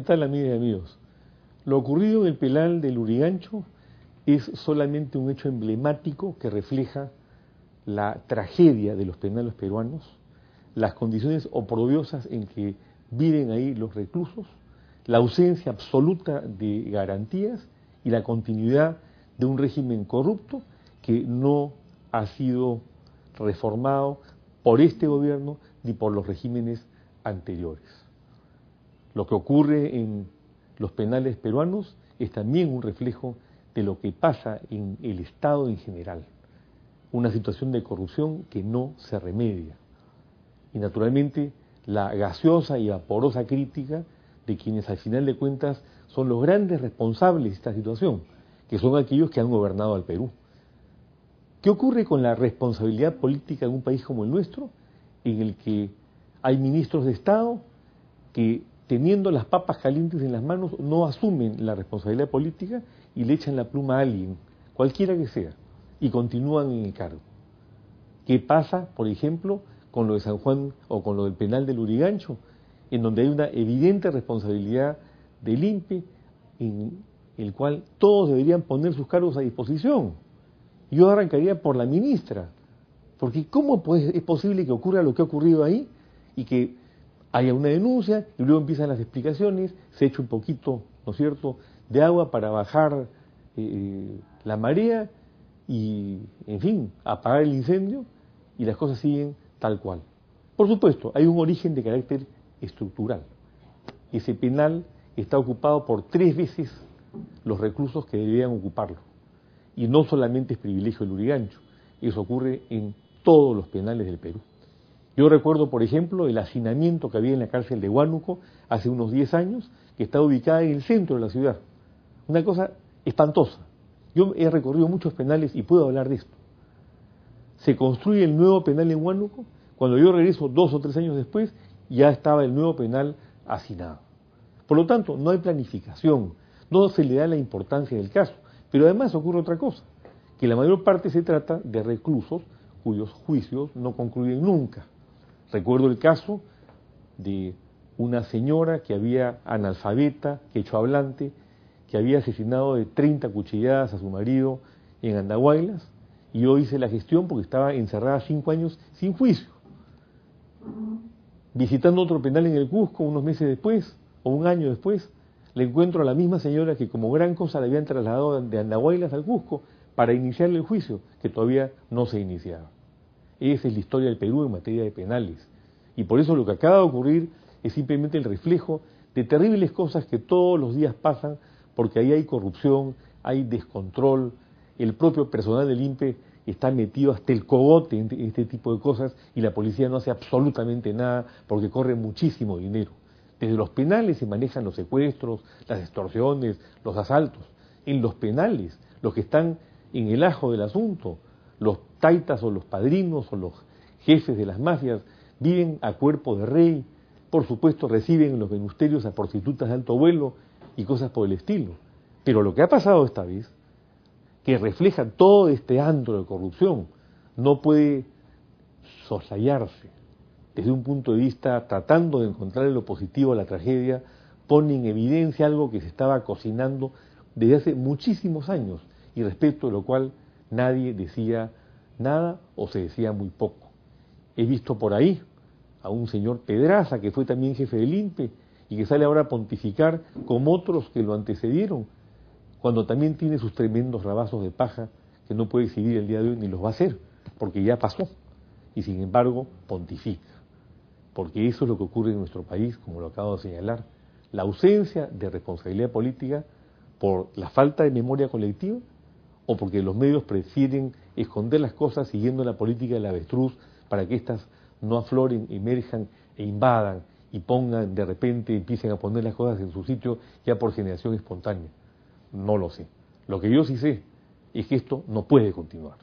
tal, amigas y amigos? Lo ocurrido en el penal del Lurigancho es solamente un hecho emblemático que refleja la tragedia de los penales peruanos, las condiciones oprobiosas en que viven ahí los reclusos, la ausencia absoluta de garantías y la continuidad de un régimen corrupto que no ha sido reformado por este gobierno ni por los regímenes anteriores. Lo que ocurre en los penales peruanos es también un reflejo de lo que pasa en el Estado en general, una situación de corrupción que no se remedia. Y naturalmente la gaseosa y vaporosa crítica de quienes al final de cuentas son los grandes responsables de esta situación, que son aquellos que han gobernado al Perú. ¿Qué ocurre con la responsabilidad política en un país como el nuestro, en el que hay ministros de Estado que, teniendo las papas calientes en las manos, no asumen la responsabilidad política y le echan la pluma a alguien, cualquiera que sea, y continúan en el cargo? ¿Qué pasa, por ejemplo, con lo de San Juan o con lo del penal del Lurigancho, en donde hay una evidente responsabilidad del INPE, en el cual todos deberían poner sus cargos a disposición? Yo arrancaría por la ministra, porque ¿cómo es posible que ocurra lo que ha ocurrido ahí y que haya una denuncia y luego empiezan las explicaciones, se echa un poquito, ¿no es cierto?, de agua para bajar la marea y, en fin, apagar el incendio, y las cosas siguen tal cual? Por supuesto, hay un origen de carácter estructural. Ese penal está ocupado por 3 veces los reclusos que deberían ocuparlo. Y no solamente es privilegio del Lurigancho, eso ocurre en todos los penales del Perú. Yo recuerdo, por ejemplo, el hacinamiento que había en la cárcel de Huánuco hace unos 10 años, que está ubicada en el centro de la ciudad. Una cosa espantosa. Yo he recorrido muchos penales y puedo hablar de esto. Se construye el nuevo penal en Huánuco, cuando yo regreso 2 o 3 años después, ya estaba el nuevo penal hacinado. Por lo tanto, no hay planificación, no se le da la importancia del caso. Pero además ocurre otra cosa, que la mayor parte se trata de reclusos cuyos juicios no concluyen nunca. Recuerdo el caso de una señora que había analfabeta, quechohablante, que había asesinado de 30 cuchilladas a su marido en Andahuaylas, y yo hice la gestión porque estaba encerrada 5 años sin juicio. Visitando otro penal en el Cusco unos meses después, o un año después, le encuentro a la misma señora que como gran cosa le habían trasladado de Andahuaylas al Cusco para iniciarle el juicio, que todavía no se iniciaba. Esa es la historia del Perú en materia de penales. Y por eso lo que acaba de ocurrir es simplemente el reflejo de terribles cosas que todos los días pasan, porque ahí hay corrupción, hay descontrol, el propio personal del INPE está metido hasta el cogote en este tipo de cosas y la policía no hace absolutamente nada porque corre muchísimo dinero. Desde los penales se manejan los secuestros, las extorsiones, los asaltos. En los penales, los que están en el ajo del asunto, los taitas o los padrinos o los jefes de las mafias, viven a cuerpo de rey. Por supuesto, reciben en los ministerios a prostitutas de alto vuelo y cosas por el estilo. Pero lo que ha pasado esta vez, que refleja todo este antro de corrupción, no puede soslayarse. Desde un punto de vista, tratando de encontrar lo positivo a la tragedia, pone en evidencia algo que se estaba cocinando desde hace muchísimos años y respecto a lo cual nadie decía nada o se decía muy poco. He visto por ahí a un señor Pedraza, que fue también jefe del INPE y que sale ahora a pontificar como otros que lo antecedieron, cuando también tiene sus tremendos rabazos de paja que no puede exhibir el día de hoy ni los va a hacer, porque ya pasó, y sin embargo pontifica. Porque eso es lo que ocurre en nuestro país, como lo acabo de señalar, la ausencia de responsabilidad política por la falta de memoria colectiva o porque los medios prefieren esconder las cosas siguiendo la política del avestruz para que éstas no afloren, emerjan e invadan y pongan, de repente empiecen a poner las cosas en su sitio ya por generación espontánea. No lo sé. Lo que yo sí sé es que esto no puede continuar.